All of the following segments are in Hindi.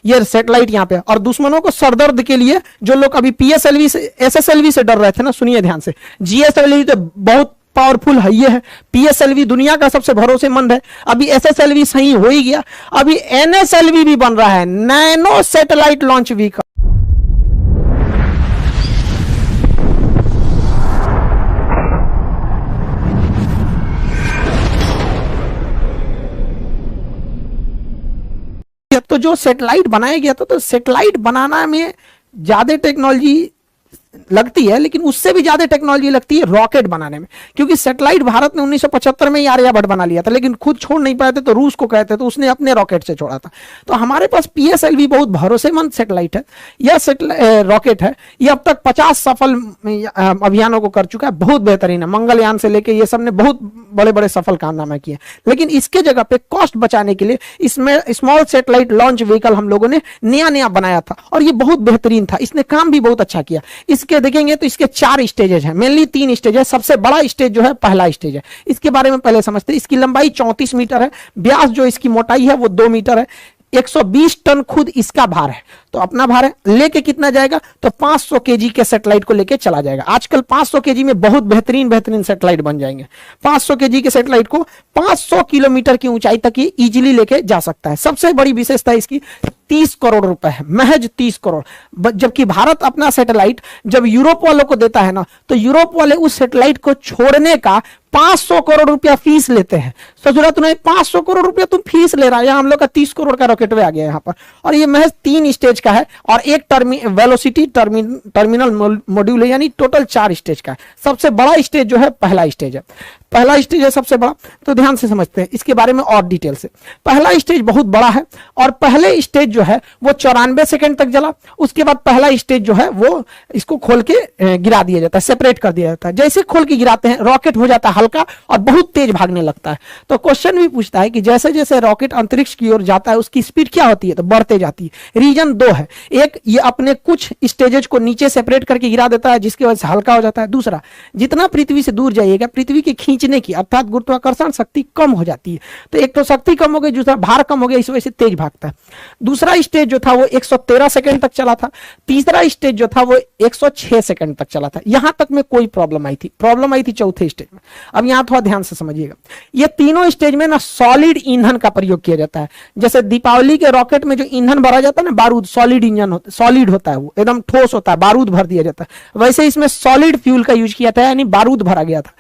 ये सैटेलाइट यहाँ पे, और दुश्मनों को सरदर्द के लिए जो लोग अभी पीएसएलवी से एसएसएलवी से डर रहे थे ना, सुनिए ध्यान से, जीएसएलवी तो बहुत पावरफुल है, ये है पीएसएलवी दुनिया का सबसे भरोसेमंद है, अभी एसएसएलवी सही हो ही गया, अभी एनएसएलवी भी बन रहा है, नैनो सैटेलाइट लॉन्च व्हीकल। तो जो सैटेलाइट बनाया गया था, तो सैटेलाइट बनाना में ज्यादा टेक्नोलॉजी लगती है, लेकिन उससे भी ज्यादा टेक्नोलॉजी लगती है रॉकेट बनाने में, क्योंकि सैटेलाइट भारत ने 1975 में ही आर्यभट्ट बना लिया था, लेकिन खुद छोड़ नहीं पाए थे तो रूस को कहते, तो उसने अपने रॉकेट से छोड़ा था। तो हमारे पास पीएसएलवी बहुत भरोसेमंद सैटेलाइट है, यह रॉकेट है, ये अब तक 50 सफल अभियानों को कर चुका है, बहुत बेहतरीन है, मंगलयान से लेके ये सब ने बहुत बड़े बड़े सफल कारनामे किए। लेकिन इसके जगह पे कॉस्ट बचाने के लिए इसमें स्मॉल सैटेलाइट लॉन्च व्हीकल हम लोगों ने नया बनाया था, और ये बहुत बेहतरीन था, इसने काम भी बहुत अच्छा किया। इसके देखेंगे तो इसके 4 स्टेजेस हैं, मेनली 3 स्टेज है। सबसे बड़ा स्टेज जो है पहला स्टेज है, इसके बारे में पहले समझते हैं। इसकी लंबाई 34 मीटर है, व्यास जो इसकी मोटाई है वो 2 मीटर है, 120 टन खुद इसका भार है, तो अपना भार है। लेके कितना जाएगा, तो 500 केजी के सैटेलाइट को लेके चला जाएगा। आजकल 500 केजी में बहुत बेहतरीन सैटेलाइट बन जाएंगे। 500 केजी के सैटेलाइट को 500 किलोमीटर की ऊंचाई तक ही इजीली लेके जा सकता है। सबसे बड़ी विशेषता इसकी 30 करोड़ रुपए है, महज 30 करोड़। जबकि भारत अपना सैटेलाइट जब यूरोप वालों को देता है ना, तो यूरोप वाले उस सैटेलाइट को छोड़ने का 500 करोड़ रुपया फीस लेते हैं। सोच रहा तूने 500 करोड़ रुपया तुम फीस ले रहा है, हम लोग का 30 करोड़ का रॉकेट आ गया यहाँ पर। और ये महज 3 स्टेज का है, और एक वेलोसिटी टर्मिनल मॉड्यूल है, यानी टोटल 4 स्टेज का है। सबसे बड़ा स्टेज जो है पहला स्टेज है, पहला स्टेज है सबसे बड़ा। तो ध्यान से समझते हैं इसके बारे में और डिटेल से। पहला स्टेज बहुत बड़ा है, और पहले स्टेज जो है वो 94 सेकंड तक चला। उसके बाद पहला स्टेज जो है वो इसको खोल के गिरा दिया जाता है, सेपरेट कर दिया जाता है। जैसे खोल के गिराते हैं रॉकेट हो जाता है हल्का और बहुत तेज भागने लगता है। तो क्वेश्चन भी पूछता है कि जैसे जैसे रॉकेट अंतरिक्ष की ओर जाता है उसकी स्पीड क्या होती है, तो बढ़ते जाती है। रीजन 2 है, एक ये अपने कुछ स्टेजेस को नीचे सेपरेट करके गिरा देता है जिसकी वजह से हल्का हो जाता है। दूसरा, जितना पृथ्वी से दूर जाइएगा पृथ्वी के खींचने की अर्थात गुरुत्वाकर्षण शक्ति कम हो जाती है। तो एक तो शक्ति कम हो गई, दूसरा भार कम हो गया, इस वजह से तेज भागता है। दूसरा स्टेज जो था वो 113 सेकंड तक चला था। तीसरा स्टेज जो था वो 106 सेकंड तक चला था। यहां तक में कोई प्रॉब्लम आई थी चौथे स्टेज में। अब यहां थोड़ा ध्यान से समझिएगा, ये तीनों स्टेज में ना सॉलिड ईंधन का प्रयोग किया जाता है। जैसे दीपावली के रॉकेट में जो ईंधन भरा जाता है ना, बारूद, सॉलिड इंजन होता है, सॉलिड होता है, वो एकदम ठोस होता है, बारूद भर दिया जाता है। वैसे इसमें सॉलिड फ्यूल का यूज किया था, यानी बारूद भरा गया था।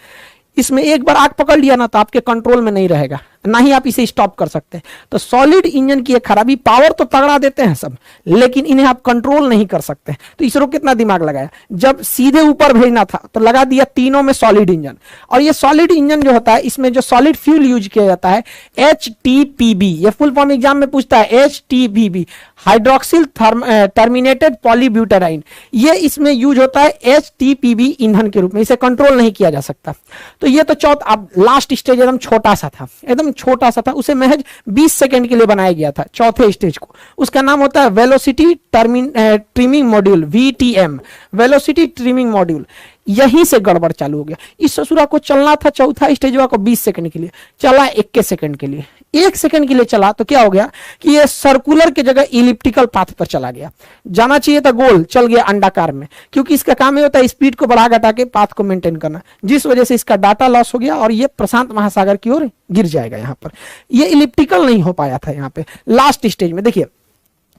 इसमें एक बार आग पकड़ लिया ना तो आपके कंट्रोल में नहीं रहेगा, ना ही आप इसे स्टॉप कर सकते हैं। तो सॉलिड इंजन की एक खराबी, पावर तो तगड़ा देते हैं सब, लेकिन इन्हें आप कंट्रोल नहीं कर सकते। तो इसरो कितना दिमाग लगाया, जब सीधे ऊपर भेजना था तो लगा दिया तीनों में सॉलिड इंजन। और ये सॉलिड इंजन जो होता है इसमें जो सॉलिड फ्यूल यूज किया जाता है HTPB, ये फुल फॉर्म एग्जाम में पूछता है, HTPB हाइड्रोक्सिल टर्मिनेटेड पॉलीब्यूटेराइन, ये इसमें यूज होता है HTPB ईंधन के रूप में। इसे कंट्रोल नहीं किया जा सकता। तो ये तो अब लास्ट स्टेज एकदम छोटा सा था, एकदम छोटा सा था, उसे महज 20 सेकंड के लिए बनाया गया था चौथे स्टेज को। उसका नाम होता है velocity trimming module, VTM, velocity trimming module. यहीं से गड़बड़ चालू हो गया। इस ससुरा को चलना था चौथा स्टेज को 20 सेकंड के लिए, चला 21 सेकंड के लिए, 1 सेकंड के लिए चला। तो क्या हो गया कि ये सर्कुलर की जगह इलिप्टिकल पाथ पर चला गया। जाना चाहिए था गोल, चल गया अंडाकार में, क्योंकि इसका काम ये होता है स्पीड को बढ़ा घटा के पाथ को मेंटेन करना, जिस वजह से इसका डाटा लॉस हो गया और ये प्रशांत महासागर की ओर गिर जाएगा। यहाँ पर ये इलिप्टिकल नहीं हो पाया था। यहाँ पे लास्ट स्टेज में देखिए,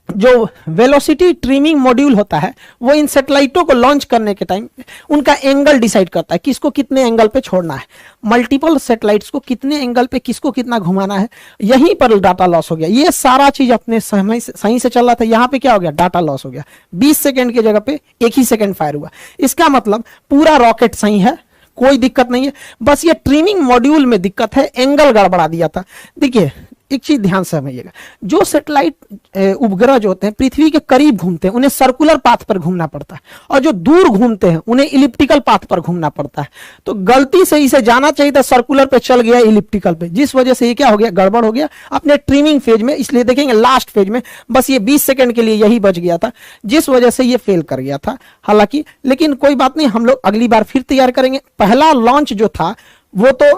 जो वेलोसिटी ट्रिमिंग मॉड्यूल होता है वो इन सैटेलाइटों को लॉन्च करने के टाइम उनका एंगल डिसाइड करता है, किसको कितने एंगल पे छोड़ना है, मल्टीपल सैटेलाइट्स को कितने एंगल पे किसको कितना घुमाना है। यहीं पर डाटा लॉस हो गया। ये सारा चीज अपने समय सही से चल रहा था, यहाँ पे क्या हो गया, डाटा लॉस हो गया। 20 सेकंड की जगह पे 1 ही सेकंड फायर हुआ। इसका मतलब पूरा रॉकेट सही है, कोई दिक्कत नहीं है, बस ये ट्रिमिंग मॉड्यूल में दिक्कत है, एंगल गड़बड़ा दिया था। देखिए एक चीज ध्यान से समझिएगा, जो सैटेलाइट उपग्रह जो होते हैं पृथ्वी के करीब घूमते हैं उन्हें सर्कुलर पाथ पर घूमना पड़ता है, और जो दूर घूमते हैं उन्हें इलिप्टिकल पाथ पर घूमना पड़ता है। तो गलती से इसे जाना चाहिए था सर्कुलर पे, चल गया इलिप्टिकल पे, जिस वजह से ये क्या हो गया, गड़बड़ हो गया अपने ट्रिमिंग फेज में। इसलिए देखेंगे लास्ट फेज में बस ये 20 सेकंड के लिए यही बच गया था, जिस वजह से ये फेल कर गया था। हालांकि लेकिन कोई बात नहीं, हम लोग अगली बार फिर तैयार करेंगे। पहला लॉन्च जो था वो तो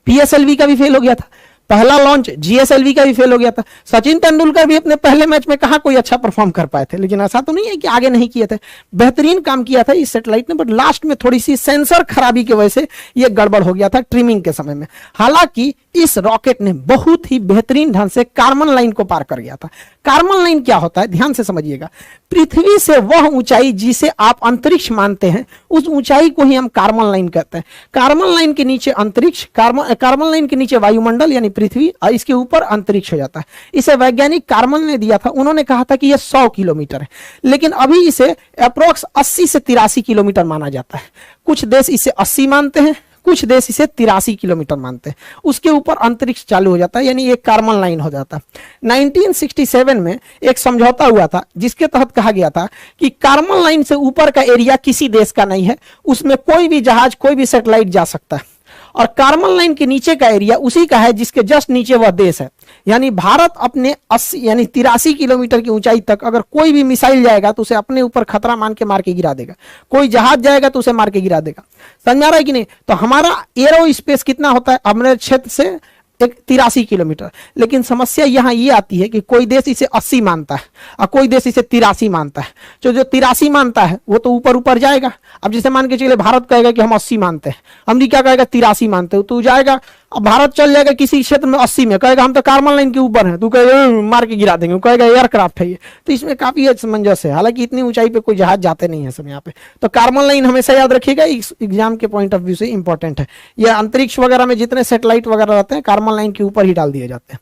PSLV का भी फेल हो गया था, पहला लॉन्च जीएसएलवी का भी फेल हो गया था। सचिन तेंदुलकर भी अपने पहले मैच में कहा कोई अच्छा परफॉर्म कर पाए थे, लेकिन ऐसा तो नहीं है कि आगे नहीं किए थे, बेहतरीन काम किया था इस सेटेलाइट ने, बट लास्ट में थोड़ी सी सेंसर खराबी की वजह से ये गड़बड़ हो गया था ट्रिमिंग के समय में। हालांकि इस रॉकेट ने बहुत ही बेहतरीन ढंग से कार्बन लाइन को पार कर गया था। कार्बन लाइन क्या होता है, ध्यान से समझिएगा। पृथ्वी से वह ऊंचाई जिसे आप अंतरिक्ष मानते हैं, उस ऊंचाई को ही हम कार्बन लाइन कहते हैं। कार्बन लाइन के नीचे अंतरिक्ष, कार्बन लाइन के नीचे वायुमंडल यानी पृथ्वी, और इसके ऊपर अंतरिक्ष हो जाता है। इसे वैज्ञानिक कार्बन ने दिया था, उन्होंने कहा था कि यह 100 किलोमीटर है, लेकिन अभी इसे अप्रोक्स 80 से 83 किलोमीटर माना जाता है। कुछ देश इसे 80 मानते हैं, कुछ देश इसे 83 किलोमीटर मानते हैं। उसके ऊपर अंतरिक्ष चालू हो जाता है, यानी एक कार्बन लाइन हो जाता है। 1967 में एक समझौता हुआ था जिसके तहत कहा गया था कि कार्बन लाइन से ऊपर का एरिया किसी देश का नहीं है, उसमें कोई भी जहाज, कोई भी सैटेलाइट जा सकता है, और कार्बन लाइन के नीचे का एरिया उसी का है जिसके जस्ट नीचे वह देश है। यानी भारत अपने 80 यानी 83 किलोमीटर की ऊंचाई तक अगर कोई भी मिसाइल जाएगा तो उसे अपने ऊपर खतरा मान के मार के गिरा देगा, कोई जहाज जाएगा तो उसे मार के गिरा देगा। समझ आ रहा है कि नहीं? तो हमारा एरो स्पेस कितना होता है अपने क्षेत्र से, एक 83 किलोमीटर। लेकिन समस्या यहां ये आती है कि कोई देश इसे 80 मानता है और कोई देश इसे 83 मानता है। जो 83 मानता है वो तो ऊपर ऊपर जाएगा। अब जैसे मान के चलिए भारत कहेगा कि हम 80 मानते हैं, अमेरिका कहेगा 83 मानते हो, तो जाएगा। अब भारत चल जाएगा किसी क्षेत्र में 80 में, कहेगा हम तो कार्बन लाइन के ऊपर हैं, तू कहेगा मार के गिरा देंगे, कहेगा एयरक्राफ्ट है ये। तो इसमें काफी असमंजस है। हालांकि इतनी ऊंचाई पे कोई जहाज जाते नहीं है सब यहाँ पे। तो कार्बन लाइन हमेशा याद रखिएगा, एग्जाम के पॉइंट ऑफ व्यू से इंपॉर्टेंट है। यह अंतरिक्ष वगैरह में जितने सैटेलाइट वगैरह रहते हैं कार्बन लाइन के ऊपर ही डाल दिए जाते हैं।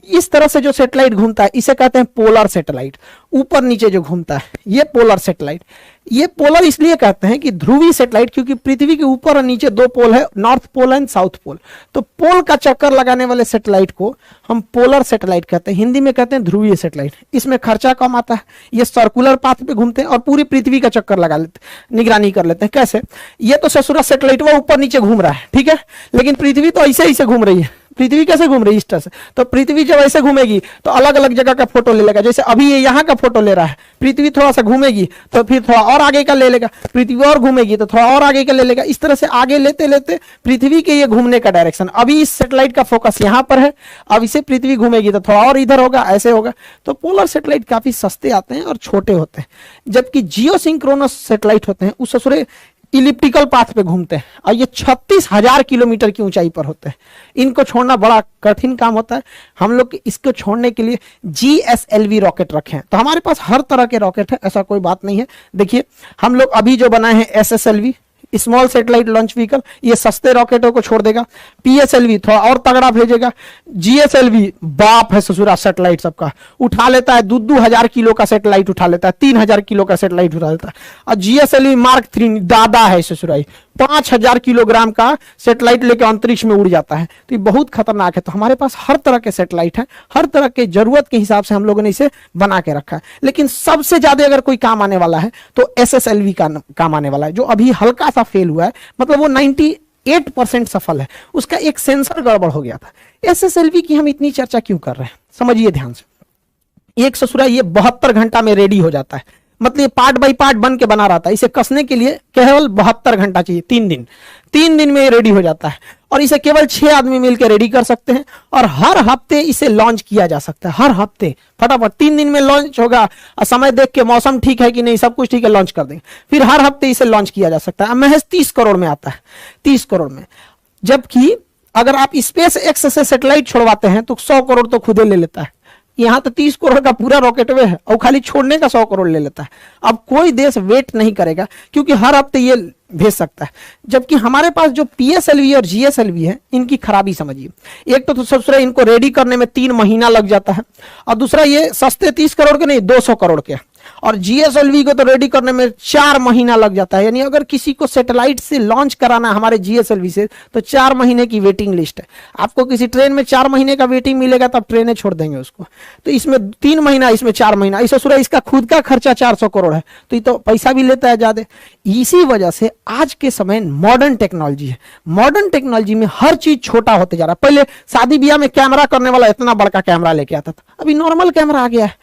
इस तरह से जो सैटेलाइट घूमता है इसे कहते हैं पोलर सैटेलाइट। ऊपर नीचे जो घूमता है ये पोलर सैटेलाइट। ये पोलर इसलिए कहते हैं कि ध्रुवीय सैटेलाइट, क्योंकि पृथ्वी के ऊपर और नीचे 2 पोल है, north pole and south pole. तो पोल का चक्कर लगाने वाले सैटेलाइट को हम पोलर सैटेलाइट कहते हैं, हिंदी में कहते हैं ध्रुवीय सैटेलाइट। इसमें खर्चा कम आता है, ये सर्कुलर पाथ पे घूमते हैं और पूरी पृथ्वी का चक्कर लगा लेते हैं, निगरानी कर लेते हैं। कैसे? ये तो ससुरा सैटेलाइट वो ऊपर नीचे घूम रहा है, ठीक है, लेकिन पृथ्वी तो ऐसे ऐसे घूम रही है। पृथ्वी कैसे घूम रही है? इस तरह से। तो पृथ्वी जब ऐसे घूमेगी तो अलग अलग जगह का फोटो ले लेगा। जैसे अभी ये यहाँ का फोटो ले रहा है, पृथ्वी थोड़ा सा घूमेगी तो फिर थोड़ा और आगे का ले लेगा, पृथ्वी और घूमेगी तो थोड़ा और आगे का ले लेगा। इस तरह से आगे लेते लेते पृथ्वी के ये घूमने का डायरेक्शन, अभी इस सैटेलाइट का फोकस यहाँ पर है, अब इसे पृथ्वी घूमेगी तो थोड़ा और इधर होगा, ऐसे होगा। तो पोलर सैटेलाइट काफी सस्ते आते हैं और छोटे होते हैं, जबकि जियो सिंक्रोनस सैटेलाइट होते हैं उस ससुरे इलिप्टिकल पाथ पे घूमते हैं और ये 36,000 किलोमीटर की ऊंचाई पर होते हैं। इनको छोड़ना बड़ा कठिन काम होता है। हम लोग इसको छोड़ने के लिए GSLV रॉकेट रखे हैं। तो हमारे पास हर तरह के रॉकेट है, ऐसा कोई बात नहीं है। देखिए हम लोग अभी जो बनाए हैं SSLV, small satellite launch vehicle, ये सस्ते रॉकेटों को छोड़ देगा। PSLV थोड़ा और तगड़ा भेजेगा। GSLV बाप है ससुरा सैटेलाइट सबका, उठा लेता है 2,000 किलो का सैटेलाइट उठा लेता है, 3,000 किलो का सैटेलाइट उठा लेता है। और GSLV Mark 3 दादा है ससुराई, 5,000 किलोग्राम का सैटेलाइट लेकर अंतरिक्ष में उड़ जाता है। तो ये बहुत खतरनाक है। तो हमारे पास हर तरह के सैटेलाइट है, हर तरह के जरूरत के हिसाब से हम लोगों ने इसे बना के रखा है। लेकिन सबसे ज्यादा अगर कोई काम आने वाला है तो SSLV का काम आने वाला है, जो अभी हल्का सा फेल हुआ है, मतलब वो 98% सफल है। उसका एक सेंसर गड़बड़ हो गया था। SSLV की हम इतनी चर्चा क्यों कर रहे हैं, समझिए ध्यान से। एक ससुरा ये 72 घंटा में रेडी हो जाता है, मतलब ये पार्ट बाय पार्ट बन के बना रहा था। इसे कसने के लिए केवल 72 घंटा चाहिए, 3 दिन में ये रेडी हो जाता है। और इसे केवल 6 आदमी मिलकर रेडी कर सकते हैं और हर हफ्ते इसे लॉन्च किया जा सकता है। हर हफ्ते फटाफट 3 दिन में लॉन्च होगा और समय देख के मौसम ठीक है कि नहीं, सब कुछ ठीक है, लॉन्च कर देंगे। फिर हर हफ्ते इसे लॉन्च किया जा सकता है। महज 30 करोड़ में आता है, 30 करोड़ में। जबकि अगर आप स्पेस एक्स से सैटेलाइट छोड़वाते हैं तो 100 करोड़ तो खुदे ले लेता है। यहाँ तो 30 करोड़ का पूरा रॉकेटवे है और खाली छोड़ने का 100 करोड़ ले लेता है। अब कोई देश वेट नहीं करेगा क्योंकि हर हफ्ते ये भेज सकता है। जबकि हमारे पास जो PSLV और GSLV है, इनकी खराबी समझिए। एक तो सबसे इनको रेडी करने में 3 महीना लग जाता है, और दूसरा ये सस्ते 30 करोड़ के नहीं 200 करोड़ के, और GSLV को तो रेडी करने में 4 महीना लग जाता है। यानी अगर किसी को सैटेलाइट से लॉन्च कराना हमारे GSLV से तो 4 महीने की वेटिंग लिस्ट है। आपको किसी ट्रेन में 4 महीने का वेटिंग मिलेगा तब ट्रेनें छोड़ देंगे उसको। तो इसमें 3 महीना, इसमें 4 महीना, इस ससुरा इसका खुद का खर्चा 400 करोड़ है, तो ये तो पैसा भी लेता है ज्यादा। इसी वजह से आज के समय मॉडर्न टेक्नोलॉजी है। मॉडर्न टेक्नोलॉजी में हर चीज छोटा होते जा रहा है। पहले शादी ब्याह में कैमरा करने वाला इतना बड़का कैमरा लेके आता था, अभी नॉर्मल कैमरा आ गया है।